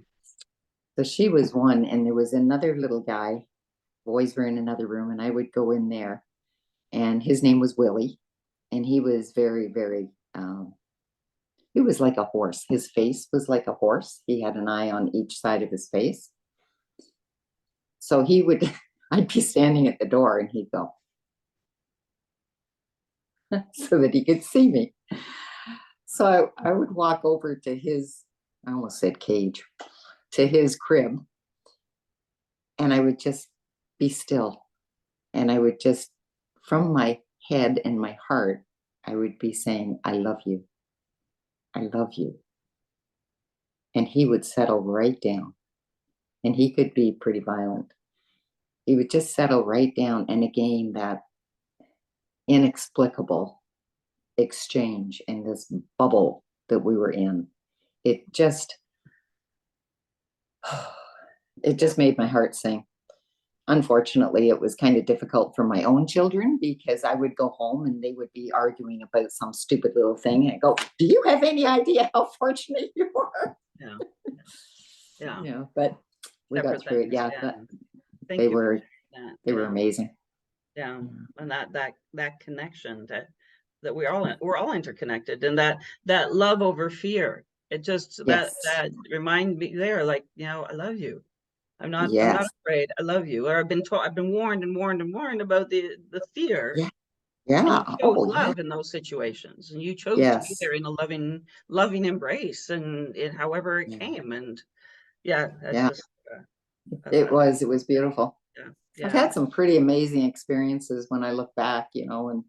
So she was one, and there was another little guy. Boys were in another room, and I would go in there, and his name was Willie, and he was very, very, he was like a horse. His face was like a horse. He had an eye on each side of his face. So he would, I'd be standing at the door, and he'd go, so that he could see me. So I would walk over to his, I almost said cage, to his crib, and I would just be still. And I would just, from my head and my heart, I would be saying, I love you. I love you. And he would settle right down. And he could be pretty violent. He would just settle right down. And again, that inexplicable exchange in this bubble that we were in, it just made my heart sing. Unfortunately, it was kind of difficult for my own children, because I would go home and they would be arguing about some stupid little thing, and I go, do you have any idea how fortunate you are? Yeah. Yeah. Yeah, but we got Separate through it. things. Yeah, Yeah. but Thank they you for were that. they were Yeah. amazing. Yeah. And that connection that we're all interconnected, and that love over fear. It just that Yes. remind me there, like, I love you. I'm not Yes. afraid. I love you. Or I've been warned and warned and warned about the fear. Yeah. And Yeah. you chose Oh, yeah. love in those situations, and you chose to be Yes. there in a loving embrace, and however it Yeah. came. And yeah, that's Yeah. just I It love was beautiful. yeah, I've yeah. had some pretty amazing experiences when I look back, and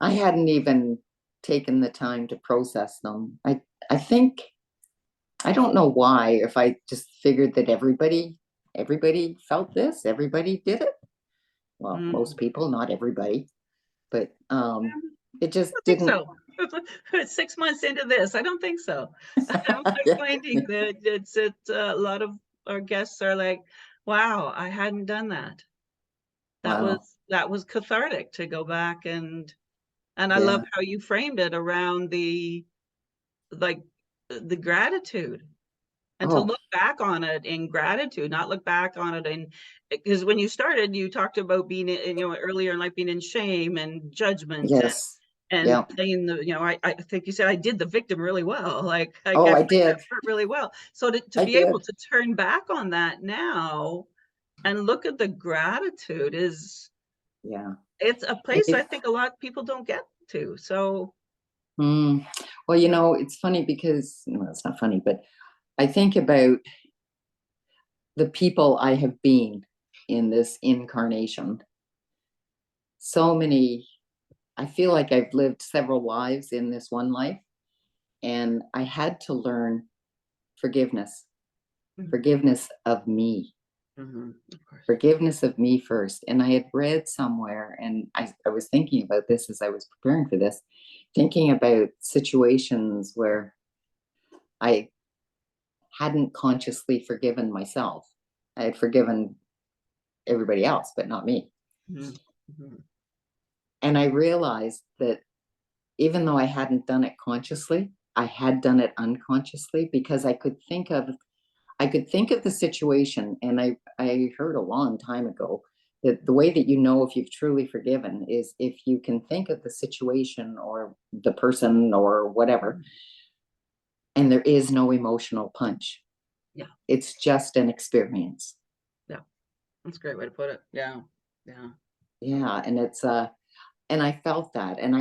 I hadn't even taken the time to process them. I think, I don't know why, if I just figured that everybody felt this, everybody did it. Well, most Mm. people, not everybody, but it I just don't think didn't. so. 6 months into this, I don't think so. I'm Yeah. finding that it's a lot of our guests are like, wow, I hadn't done that. That was Wow. that was cathartic to go back, and I love Yeah. how you framed it around like the gratitude, and to Oh, look back on it in gratitude, not look back on it in, because when you started, you talked about being in, earlier in life, being in shame and judgment, yes. and Yeah. playing the, I think you said I did the victim really well. Like I Oh, played I that did. part really well. So to I be able did. to turn back on that now and look at the gratitude Yeah. it's a place I It, think a lot of people don't get to. So mm, well, it's funny because, well, it's not funny, but I think about the people I have been in this incarnation. So many, I feel like I've lived several lives in this one life, and I had to learn forgiveness, forgiveness of me, of course. forgiveness of me first. And I had read somewhere, and I was thinking about this as I was preparing for this, thinking about situations where I hadn't consciously forgiven myself. I had forgiven everybody else, but not me. Mhm. Mhm. And I realized that even though I hadn't done it consciously, I had done it unconsciously because I could think of the situation. And I heard a long time ago that the way that you know if you've truly forgiven is if you can think of the situation or the person or whatever, and there is no emotional punch. Yeah. It's just an experience. Yeah. That's a great way to put it. Yeah. Yeah. Yeah. And and I felt that. And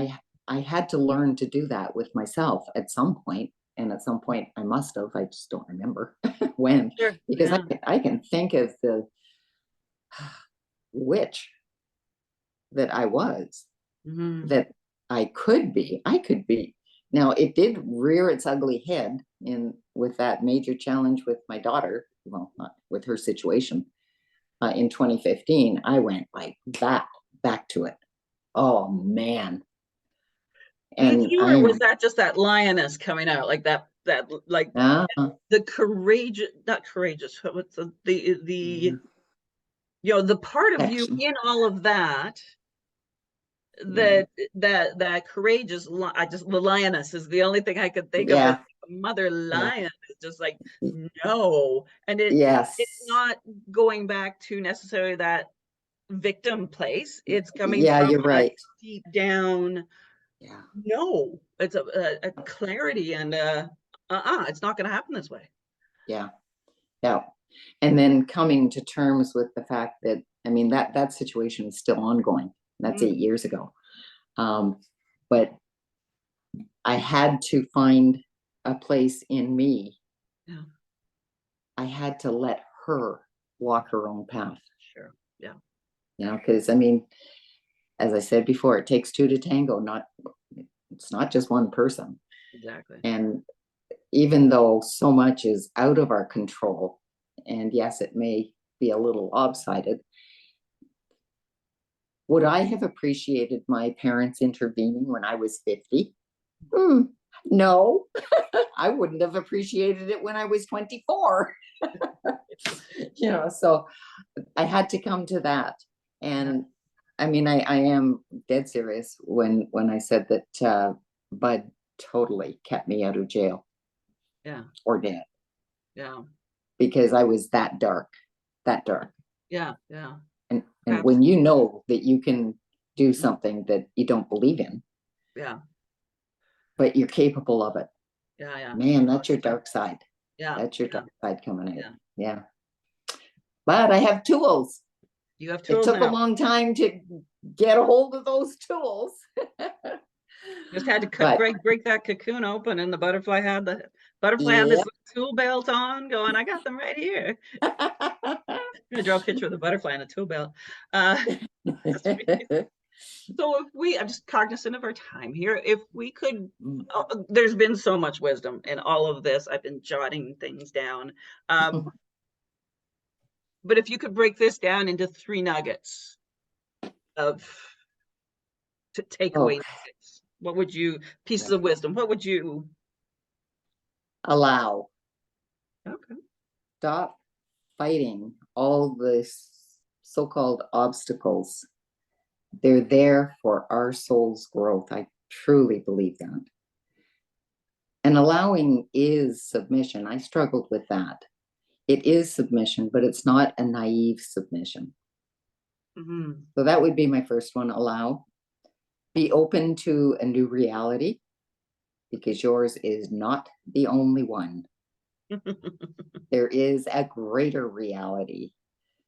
I had to learn to do that with myself at some point. And at some point I must have, I just don't remember when, Sure. because Yeah. I can think of the witch that I was, Mhm. that I could be. I could be. Now it did rear its ugly head in with that major challenge with my daughter. Well, not with her situation. In 2015, I went like back to it. Oh man. Did And you, or was I'm that just that lioness coming out, like that like uh, the courageous, not courageous, what's the the part of you action. in all of that, Yeah. that courageous, I just, the lioness is the only thing I could think of, as Yeah. mother Yeah. lion is just like, no. And it's Yes. not going back to necessarily that victim place. It's coming Yeah, from you're a right. deep down, Yeah. no. It's a clarity, and it's not going to happen this way. Yeah. Yeah. And then coming to terms with the fact that, I mean, that situation is still ongoing. That's Mm, 8 years ago. But I had to find a place in me. yeah, I had to let her walk her own path, sure. Yeah, because I mean, as I said before, it takes two to tango, it's not just one person. exactly. And even though so much is out of our control, and yes, it may be a little lopsided, would I have appreciated my parents intervening when I was 50? No, I wouldn't have appreciated it when I was 24. So I had to come to that. Yeah, And I mean, I am dead serious when I said that Bud totally kept me out of jail yeah, or dead, yeah, because I was that dark. yeah, yeah. And when Absolutely. you know that you can do something that you don't believe in, Yeah, but you're capable of it, yeah, yeah, man, that's your dark side. yeah, That's your yeah, dark side coming out. yeah. Yeah. But I have tools. You have It tools took a now. long time to get a hold of those tools. Just had to But break that cocoon open, and the butterfly had this yeah. little tool belt on, going, I got them right here. I'm gonna draw a picture of the butterfly and a tool belt. Uh, so I'm just cognizant of our time here. If we could, there's been so much wisdom in all of this. I've been jotting things down. Um, but if you could break this down into three nuggets of takeaway Oh, nuggets, what would you, pieces of wisdom, what would you? allow. Okay. Stop fighting all this so-called obstacles. They're there for our soul's growth. I truly believe that. And allowing is submission. I struggled with that. It is submission, but it's not a naive submission. Mm-hmm. So that would be my first one. Allow. Be open to a new reality, because yours is not the only one. There is a greater reality.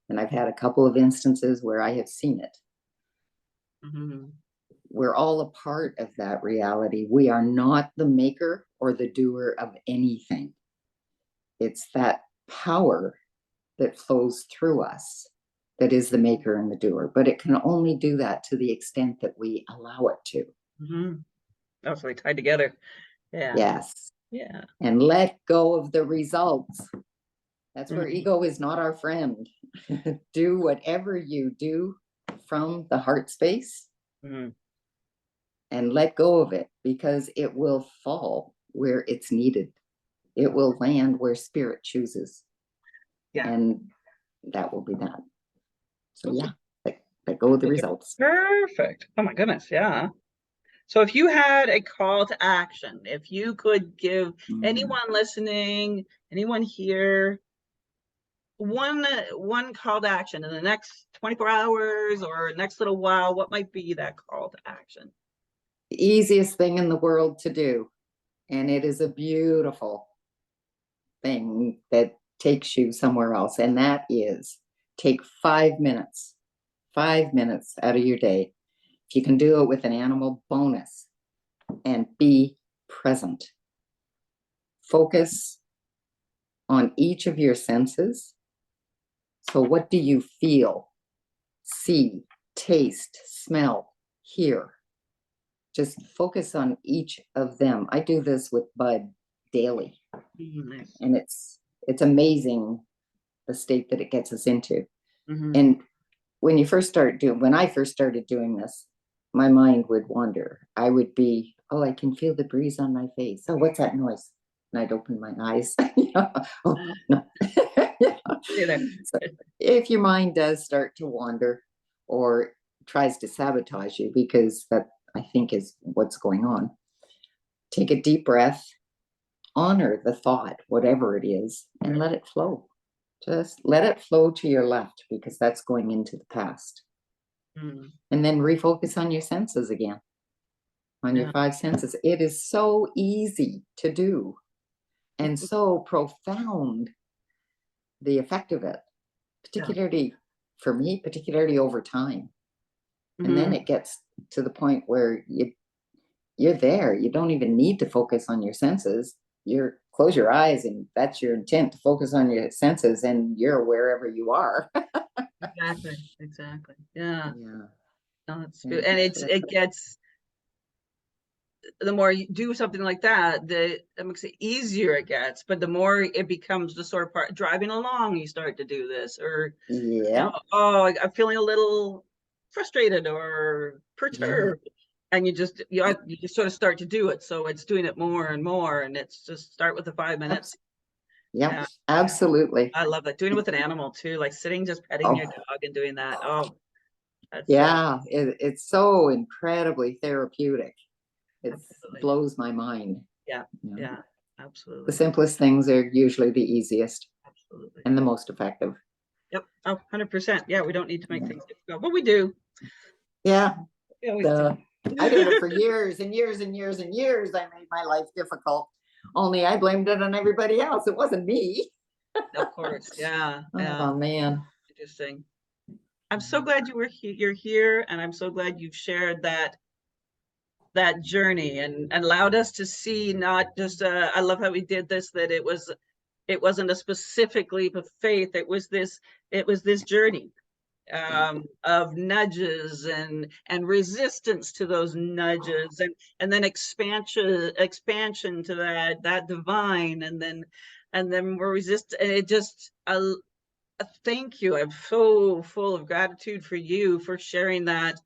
And I've had a couple of instances where I have seen it. Mm-hmm. We're all a part of that reality. We are not the maker or the doer of anything. It's that power that flows through us that is the maker and the doer. But it can only do that to the extent that we allow it to. Mm-hmm. That's really tied together. Yeah. Yes. Yeah. And let go of the results. That's where Mm-hmm. ego is not our friend. Do whatever you do from the heart space, Mm-hmm. and let go of it, because it will fall where it's needed. It will land where spirit chooses. Yeah. And that will be that. So Those yeah, are, let go of the those are results. perfect. Oh my goodness. Yeah. So if you had a call to action, if you could give Mm. anyone listening, anyone here, one call to action in the next 24 hours or next little while, what might be that call to action? The easiest thing in the world to do, and it is a beautiful thing that takes you somewhere else, and that is take 5 minutes out of your day. If you can do it with an animal, bonus, and be present. Focus on each of your senses. So what do you feel, see, taste, smell, hear? Just focus on each of them. I do this with Bud daily, Nice. and it's amazing the state that it gets us into. Mhm. And when I first started doing this, my mind would wander. I would be, oh, I can feel the breeze on my face. Oh, what's that noise? And I'd open my eyes. Oh, no. Yeah. Stay there. So if your mind does start to wander or tries to sabotage you, because that I think is what's going on, take a deep breath, honor the thought, whatever it is, and let it flow. Just let it flow to your left, because that's going into the past. Mm. And then refocus on your senses again, on your Yeah. 5 senses. It is so easy to do and so profound, the effect of it, particularly for me, particularly over time. And then Mhm. it gets to the point where you're there. You don't even need to focus on your senses. You're close your eyes, and that's your intent, to focus on your senses, and you're wherever you are. Exactly. Yeah. Yeah. No, it's Yeah. and So it gets, the more you do something like that, that makes it easier it gets, but the more it becomes the sort of part driving along, you start to do this, or yeah. oh, I'm feeling a little frustrated or Yeah. perturbed, and you just sort of start to do it. So it's doing it more and more, and it's just start with the 5 minutes. Yep. Yeah, Absolutely. I love that. Doing it with an animal too, like sitting just petting Oh, your dog and doing that. Oh, that's so yeah. It's so incredibly therapeutic. It absolutely. blows my mind. Yeah, Yeah. yeah, The absolutely, simplest things are usually the easiest absolutely. and the most effective. Yep. Oh, 100%. Yeah, we don't need to make Yeah. things difficult, but we do. Yeah. We always do. The I did it for years and years and years and years. I made my life difficult. Only I blamed it on everybody else. It wasn't me. Of course. Yeah. Yeah. Oh man. Interesting. I'm so glad you're here, and I'm so glad you've shared that journey and allowed us to see not just I love how we did this, that it wasn't a specific leap of faith. It was this journey of nudges and resistance to those nudges, and then expansion to that divine, and then we're resist, and it just thank you. I'm so full of gratitude for you for sharing that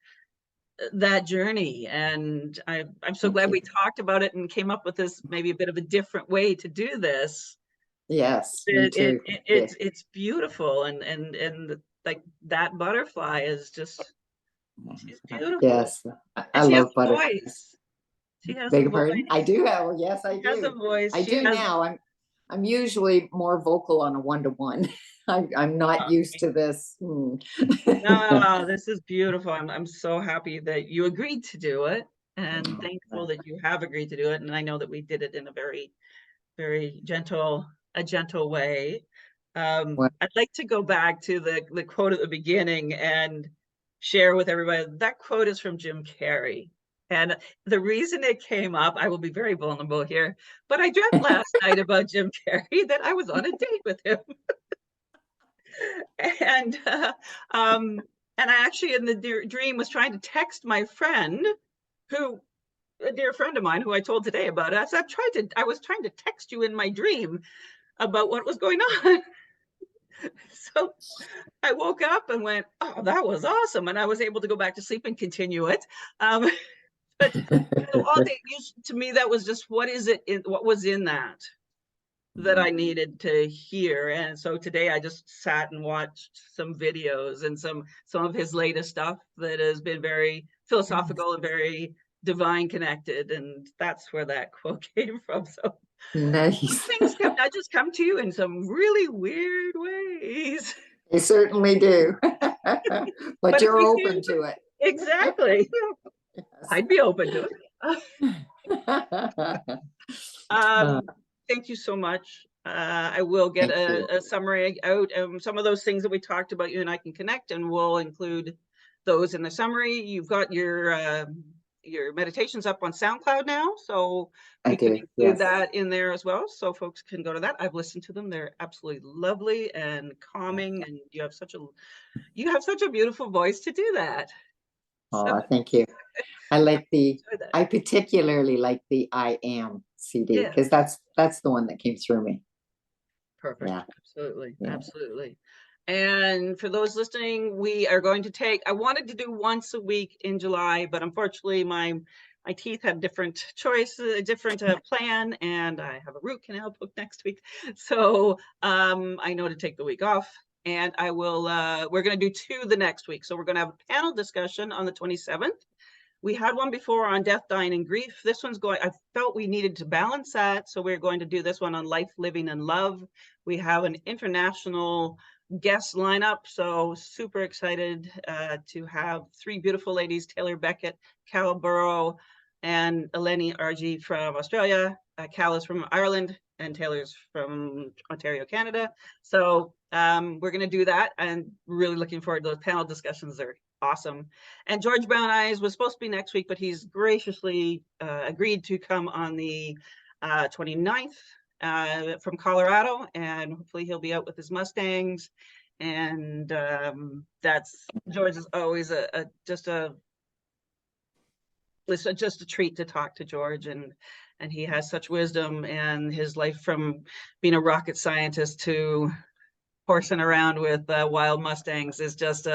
journey, and I'm so Thank glad you. we talked about it and came up with this maybe a bit of a different way to do this. Yes, me too. Yeah. It's beautiful, and like that butterfly is just, she's beautiful, Yes. I and she has love a butterflies. voice. She has a Beg your pardon? I voice. do have, well, yes, I She has a do. voice. I She do has. now. I'm usually more vocal on a one-to-one. I'm not used to this. No, this is beautiful. I'm so happy that you agreed to do it, and thankful that you have agreed to do it. And I know that we did it in a very gentle way. Well, I'd like to go back to the quote at the beginning and share with everybody. That quote is from Jim Carrey. And the reason it came up, I will be very vulnerable here, but I dreamt last night about Jim Carrey, that I was on a date with him. and and I actually in the dream was trying to text my friend, who a dear friend of mine who I told today about us. I was trying to text you in my dream about what was going on. So I woke up and went, "Oh, that was awesome," and I was able to go back to sleep and continue it. Um, but all to me, that was just what was in that I needed to hear. And so today I just sat and watched some videos and some of his latest stuff that has been very philosophical and very divine connected, and that's where that quote came from. So Nice. things just come to you in some really weird ways. They certainly do. But But if you're you open feel to it. exactly, I'd be open to it. Uh, Thank you so much. I will get Thank you. a summary out. Some of those things that we talked about, you and I can connect, and we'll include those in the summary. You've got your meditations up on SoundCloud now, so I we can do, include yes. that in there as well, so folks can go to that. I've listened to them; they're absolutely lovely and calming, and you have such a beautiful voice to do that. Oh, thank you. Enjoy that. I particularly like the I Am CD, Yeah. because that's the one that came through me. Perfect. Yeah. Absolutely. Yeah. Absolutely. And for those listening, we are going to take, I wanted to do once a week in July, but unfortunately my teeth had different choices, a different plan, and I have a root canal booked next week. So I know to take the week off, and I will, we're going to do 2 the next week. So we're going to have a panel discussion on the 27th. We had one before on death, dying, and grief. This one's going, I felt we needed to balance that. So we're going to do this one on life, living, and love. We have an international guest lineup. So super excited to have 3 beautiful ladies, Taylor Beckett, Cal Burrow, and Eleni Argy from Australia. Cal is from Ireland, and Taylor's from Ontario, Canada. So we're going to do that, and really looking forward to those panel discussions. They're awesome. And George Brown Eyes was supposed to be next week, but he's graciously agreed to come on the 29th from Colorado, and hopefully he'll be out with his Mustangs. And that's, George is always just a treat to talk to George, and he has such wisdom, and his life from being a rocket scientist to horsing around with wild Mustangs is just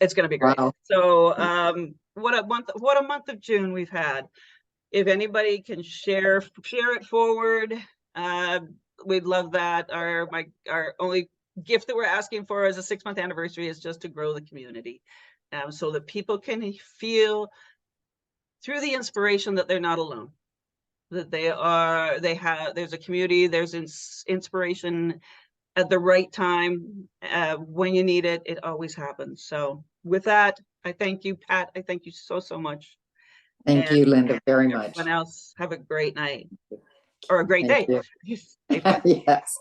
it's going to be great. Wow. So what a month of June we've had. If anybody can share it forward, we'd love that. Our only gift that we're asking for as a 6-month anniversary is just to grow the community, so that people can feel through the inspiration that they're not alone, that there's a community, there's inspiration at the right time. When you need it, it always happens. So with that, I thank you, Pat. I thank you so much. Thank you, Linda, very much. Everyone else, have a great night or a great Thank day. you. Yes.